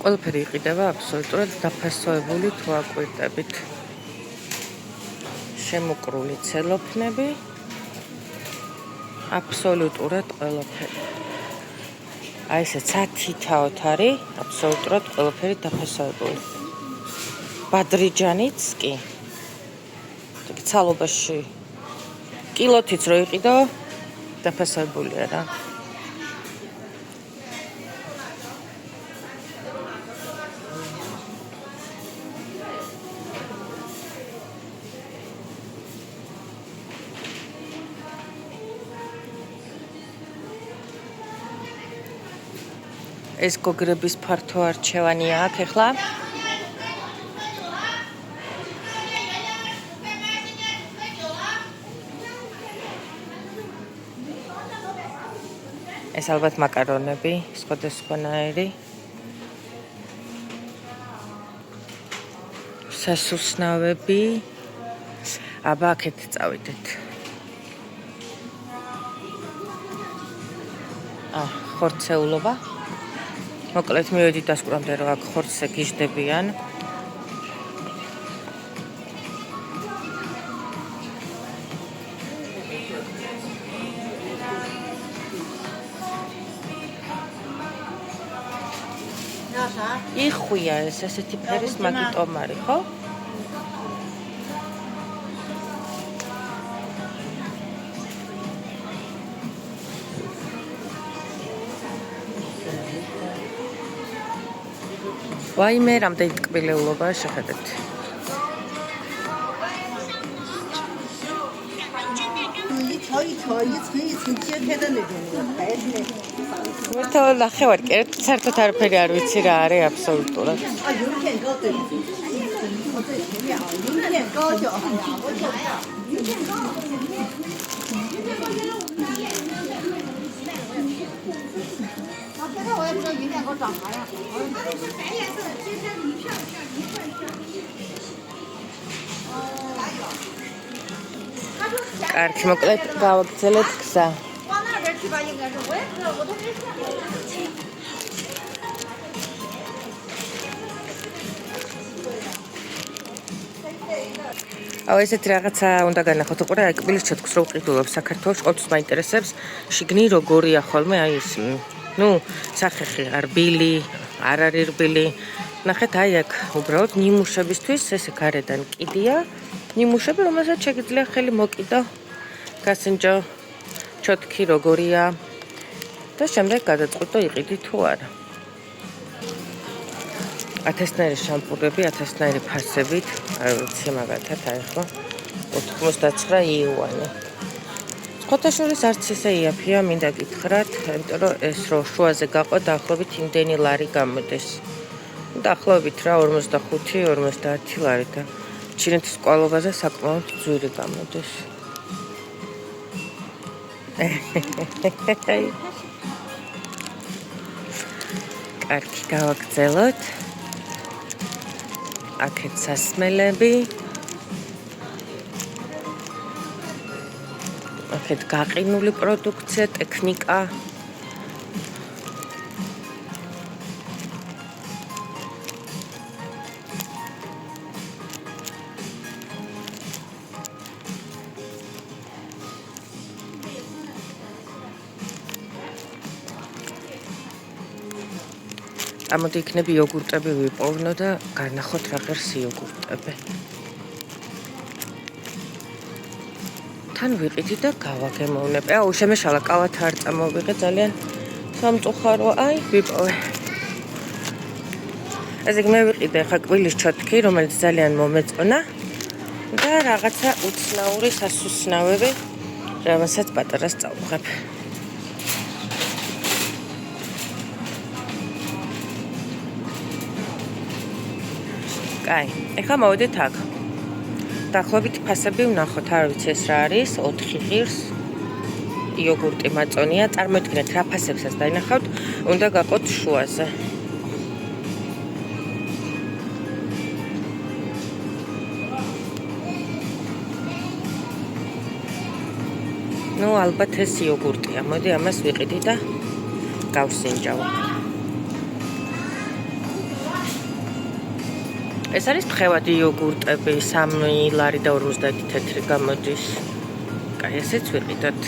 ყველაფერი იყიდება აბსოლუტურად დაფასოებული თუ აკვირდებით. შემოკრული ცელოფნები, აბსოლუტურად ყველაფერი. აი ესე ცათითაოთ არის აბსოლუტურად ყველაფერი დაფასოებული. ბადრიჯანიც კი. ცალობაში კილოთიც რო იყიდო დაფასოებულია რა. ეს გოგრების ფართო არჩევანია აქ ახლა. ეს ალბათ მაკარონები, სხვადასხვანაირი. სასუსნავები. აბა აქეთ წავიდეთ. ხორცეულობა. მოკლედ მივედი დასკვნამდე რომ აქ ხორცზე გიждდებიან. იხვია ეს ესეთი ფერის მაგიტომარი, ხო? ვაიმე, რამდენი ტკბილეულობაა შეხედეთ. მოთა ნახევარი, საერთოდ არაფერი არ ვიცი რა არის აბსოლუტურად. კარგი, მოკლედ გავაგრძელეთ გზა. აუ ესეთი რაღაცა უნდა განახოთ. უყურე, აი კბილის ჩათქს რო ვყიდულობ საქართველოს, ყოველთვის მაინტერესებს შიგნი როგორია ხოლმე, აი ეს სახეხი რბილი, არ არის რბილი. ნახეთ, აი აქ უბრალოდ ნიმუშებისთვის ესე გარედან კიდია. ნიმუშები, რომელსაც შეგიძლია ხელი მოკიდო, გასინჯო, ჩოთქი როგორია და შემდეგ გადაწყვიტო იყიდი თუ არა. 1000-ნაირი შამპურები, 1000-ნაირი ფასებით, არ ვიცი მაგათად აი ხო 99 იუანი. სხვათა შორის არც ისე იაფია, მინდა გითხრათ, იმიტომ რომ ეს რო შუაზე გაყო დაახლოებით იმდენი ლარი გამოდის. დაახლოებით რა 45-50 ლარი და ჩინეთის კვალობაზე საკმაოდ ძვირი გამოდის. კარგი, გავაგრძელოთ. აქეთ სასმელები. აქეთ გაყინული პროდუქცია, ტექნიკა. ამოდი იქნები იოგურტები ვიპოვნო და განახოთ რა ღირს იოგურტები. თან ვიყიდი და გავაგემოვნებ. აუ შემეშალა კავათა არ წამოვიღე, ძალიან სამწუხარო. აი ვიპოვე. ესე იგი მე ვიყიდე ხა კბილის ჩოთქი, რომელიც ძალიან მომეწონა და რაღაცა უცნაური სასუსნავები, რომელსაც პატარას წავუღებ. აი, ეხლა მოვიდეთ აქ. დაახლოებით ფასები ვნახოთ, არ ვიცი ეს რა არის, 4 ღირს. იოგურტი მაწონია, წარმოიდგინეთ რა ფასებსაც დაინახავთ, უნდა გაყოთ შუაზე. ალბათ ეს იოგურტია. მოდი ამას ვიყიდი და გავსინჯავ. ეს არის თხევადი იოგურტები 3 ლარი და 50 თეთრი გამოდის. კაი, ესეც ვიყიდოთ.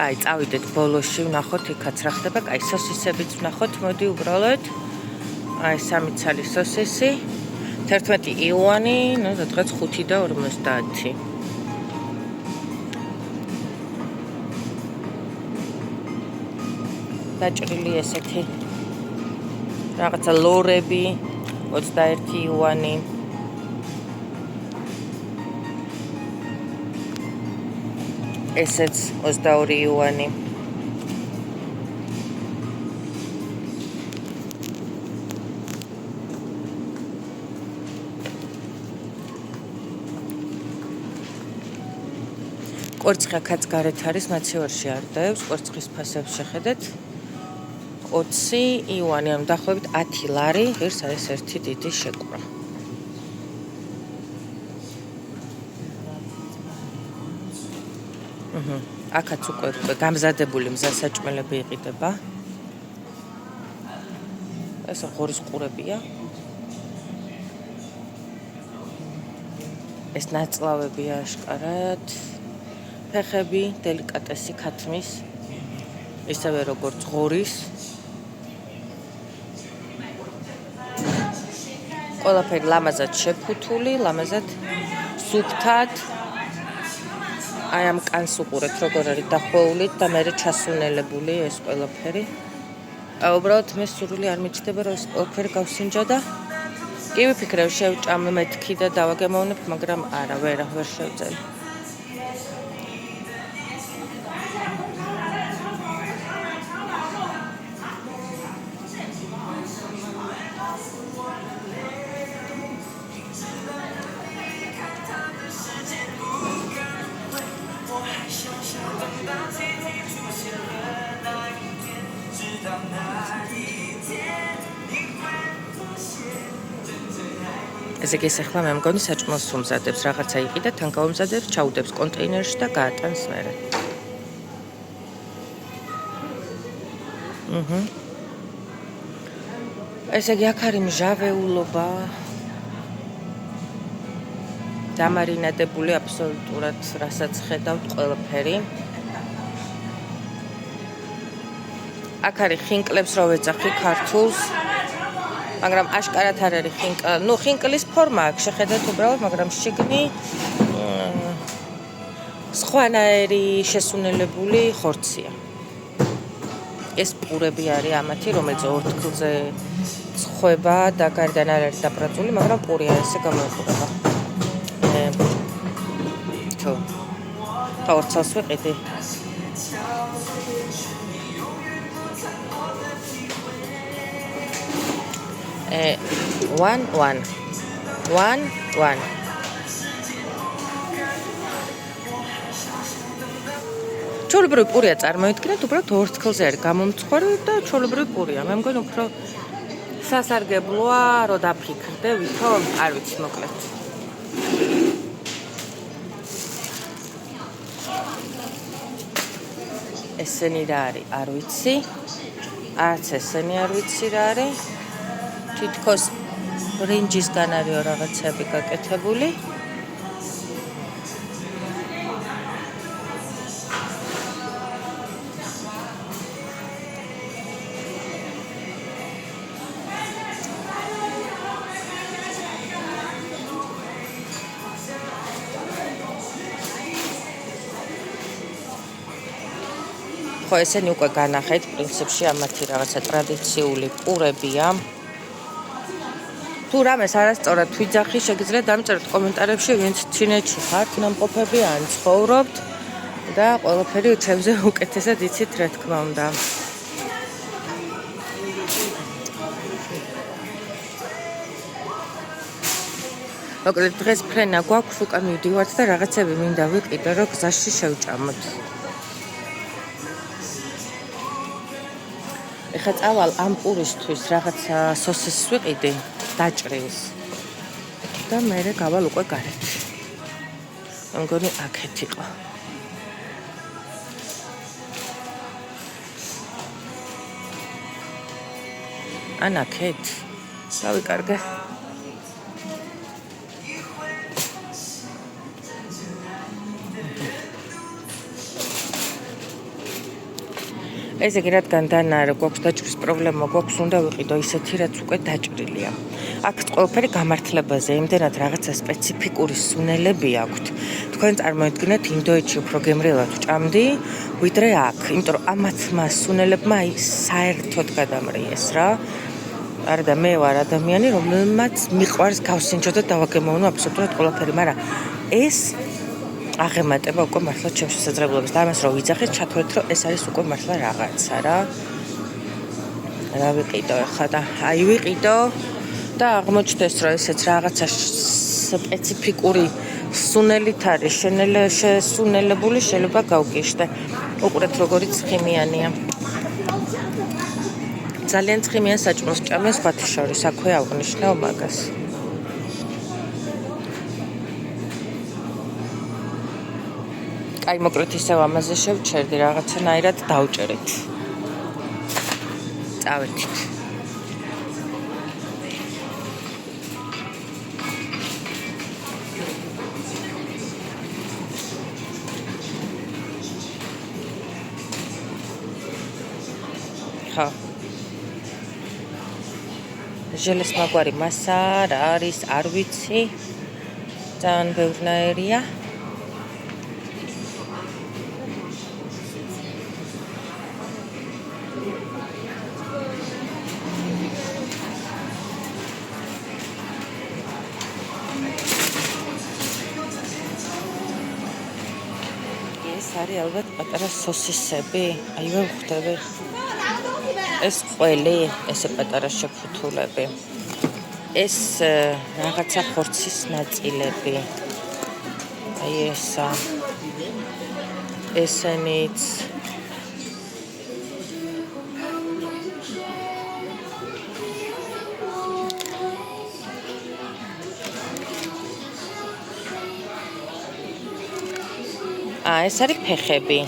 აი, წავიდეთ ბოლოში, ვნახოთ იქაც რა ხდება. აი, სოსისებიც ვნახოთ, მოდი უბრალოდ. აი, 3 ცალი სოსისი, 11 იუანი, ნუ სადღაც 5 და 50. დაჭრილი ესეთი რაღაცა ლორები, 21 იუანი. ესეც 22 იუანი. კვერცხი აქაც გარეთ არის, მაცივარში არ დაებს, კვერცხის ფასებს შეხედეთ. 20 იუანი, ამ დაახლოებით 10 ლარი, ღირს არის ერთი დიდი შეკვრა. აქაც უკვე გამზადებული მზასაჭმელები იყიდება. ეს ღორის ყურებია. ეს ნაწლავებია აშკარად. ფეხები, დელიკატესი ქათმის. ისევე როგორც ღორის. ყველაფერი ლამაზად შეფუთული, ლამაზად სუფთად. აი ამ კანს უყურეთ როგორ არის დახვეული და მერე ჩასუნელებული ეს ყველაფერი. უბრალოდ მე სურვილი არ მიჩნდება რომ ეს ყველაფერი გავსინჯა და კი ვიფიქრე შევჭამ მეთქი და დავაგემოვნებ, მაგრამ არა, ვერ შევძელი. ესე იგი, ახლა მე მგონი საჭმელს უმზადებს, რაღაცა იყიდა, თან გაუმზადებს, ჩაუდებს კონტეინერში და გაატანს მერე. ესე იგი, აქ არის მჟავეულობა. დამარინადებული აბსოლუტურად, რასაც ხედავთ ყველაფერი. აქ არის ხინკლებს რო ვეძახი ქართულს. მაგრამ აშკარად არ არის ხინკლა. ნუ ხინკლის ფორმა აქვს, შეხედეთ უბრალოდ, მაგრამ შიგნი სხვანაირი შესუნელებული ხორცია. ეს პურები არის ამათი, რომელიც ორთქლზე ცხება და გარედან არ არის დაპრაწული, მაგრამ პურია ესე გამოიყურება. თუ ხორცს ვიყიდი. one. ჩვეულებრივი პურია წარმოიდგინეთ, უბრალოდ ორთქლზე არის გამომცხვარი და ჩვეულებრივი პურია. მე მგონი უფრო სასარგებლოა, რომ დაფიქრდე, ვითომ არ ვიცი მოკლედ. ესენი რა არის, არ ვიცი. არც ესენი არ ვიცი რა არის. თითქოს ბრინჯისგან არის რაღაცები გაკეთებული. ხო, ესენი უკვე განახეთ, პრინციპში ამათი რაღაცა ტრადიციული პურებია. თუ რამეს არასწორად ვიძახი, შეგიძლიათ დამწეროთ კომენტარებში, ვინც ჩინეთში ხართ, ნამყოფები ან ცხოვრობთ და ყველაფერი ჩემზე უკეთესად იცით, რა თქმა უნდა. მოკლედ დღეს ფრენა გვაქვს, უკან მივდივართ და რაღაცები მინდა ვიყიდე, რომ გზაში შევჭამოთ. ეხლა წავალ ამ პურისთვის რაღაცა სოსისს ვიყიდი, დაჭრილს. და მერე გავალ უკვე გარეთ. მგონი აქეთ იყო. ან აქეთ? დავიკარგე. ესე იგი რადგან დანა არ გვაქვს დაჭრის პრობლემა, გვაქვს უნდა ვიყიდო ისეთი, რაც უკვე დაჭრილია. აქ ყველაფერი გამართლებაზე, იმდენად რაღაცა სპეციფიკური სუნელები აქვთ. თქვენ წარმოიდგინეთ, ინდოეთში უფრო გემრიელად ვჭამდი, ვიდრე აქ, იმიტომ რომ ამათმა სუნელებმა საერთოდ გადამრიეს რა. არა და მე ვარ ადამიანი, რომელმაც მიყვარს გავსინჯო და დავაგემოვნო აბსოლუტურად ყველაფერი, მაგრამ ეს აღემატება უკვე მართლა ჩემს შესაძლებლობებს და ამას რო ვიძახეთ, ჩათვალეთ, რომ ეს არის უკვე მართლა რაღაცა რა. რა ვიყიდო ახლა და აი ვიყიდო და აღმოჩნდეს, რომ ესეც რაღაცა სპეციფიკური სუნელით არის შესუნელებული, შეიძლება გავგიშდე. უყურეთ როგორი ცხიმიანია. ძალიან ცხიმიან საჭმელს ჭამენ სხვათა შორის, აქვე აღნიშნავ მაგას. აი მოკლედ ისევ ამაზე შევჩერდი, რაღაცნაირად დავჭერეთ. წავედით. ხა. ჟელეს მაგვარი მასა რა არის, არ ვიცი. ძალიან ბევრნაირია. არის ალბათ პატარა სოსისები, აი ვხვდები. ეს ყველი, ესე პატარა შეფუთულები. ეს რაღაცა ხორცის ნაწილები. აი ესა. ესენიც ეს არის ფეხები.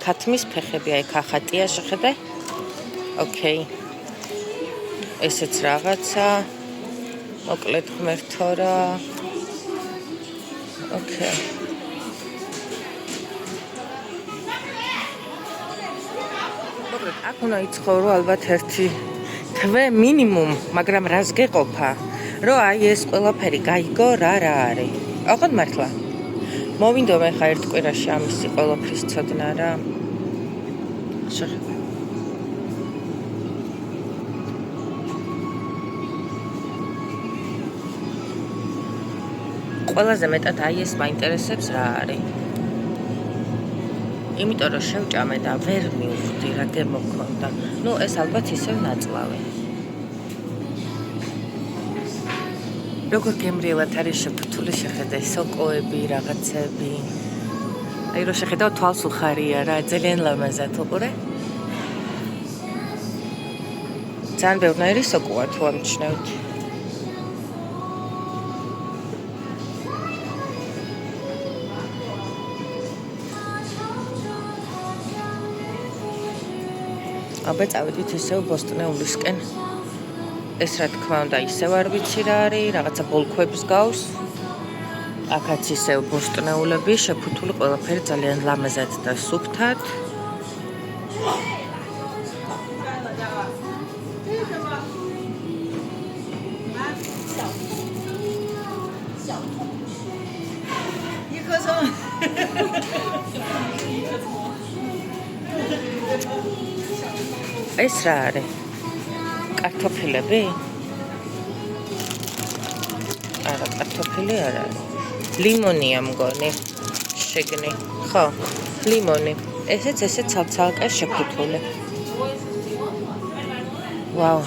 ქათმის ფეხები, აი ხახატია შეხედე. ოკეი. ესეც რაღაცა. მოკლედ ღმერთო რა. ოკეი. მოკლედ აქ უნდა იცხოვრო ალბათ ერთი თვე მინიმუმ, მაგრამ რას გეყოფა, რომ აი ეს ყველაფერი გაიგო რა არის. ოღონდ მართლა. მოვინდო მე ხა ერთ კვირაში ამისი ყველაფრის ცოდნა რა. ყველაზე მეტად აი ეს მაინტერესებს რა არის. იმიტომ რომ შევჭამე და ვერ მივხვდი რა გემოქონდა. ნუ ეს ალბათ ისევ ნაწლავი. როგორ გემრიელად არის შეფუთული, შეხედე სოკოები, რაღაცები. აი რო შეხედავ თვალს უხარია რა, ძალიან ლამაზად უყურე. ძალიან ბევრნაირი სოკოა თუ ამჩნევთ. აბა წავედით ისევ ბოსტნეულისკენ. ეს რა თქმა უნდა ისევ არ ვიცი რა არის, რაღაცა ბოლქვებს გავს. აქაც ისევ ბოსტნეულები, შეფუთული ყველაფერი ძალიან ლამაზად და სუფთად. ეს რა არის? კარტოფილები? არა, კარტოფილი არ არის. ლიმონია მგონი. შეგნი. ხო, ლიმონი. ესეც ესე ცალ-ცალკე შეფუთული. ვაუ.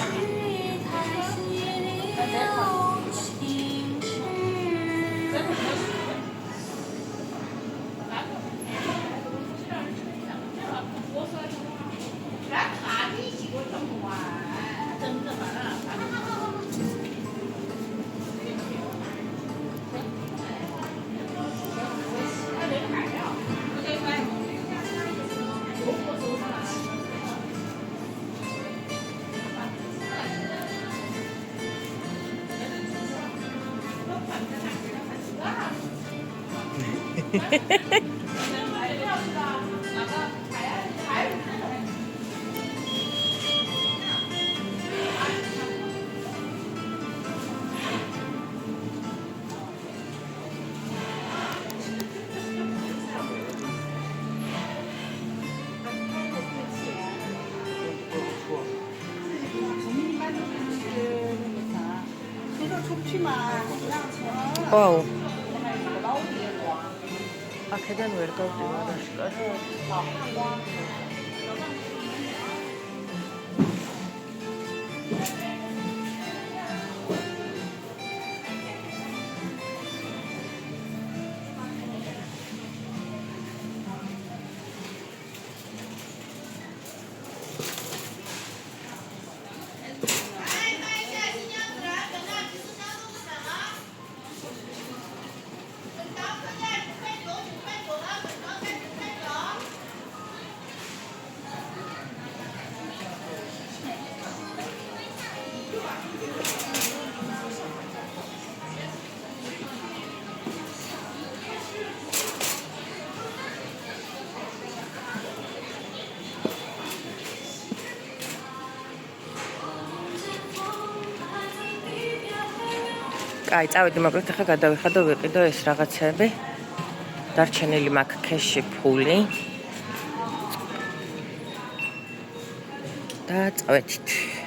와우. 아, 계단 왜 이렇게 올라가실까? აი, წავედი, მაგრამ ახლა გადავიხადო, ვიყიდო ეს რაღაცები. დარჩენილი მაქვს ქეში ფული. და წავედით.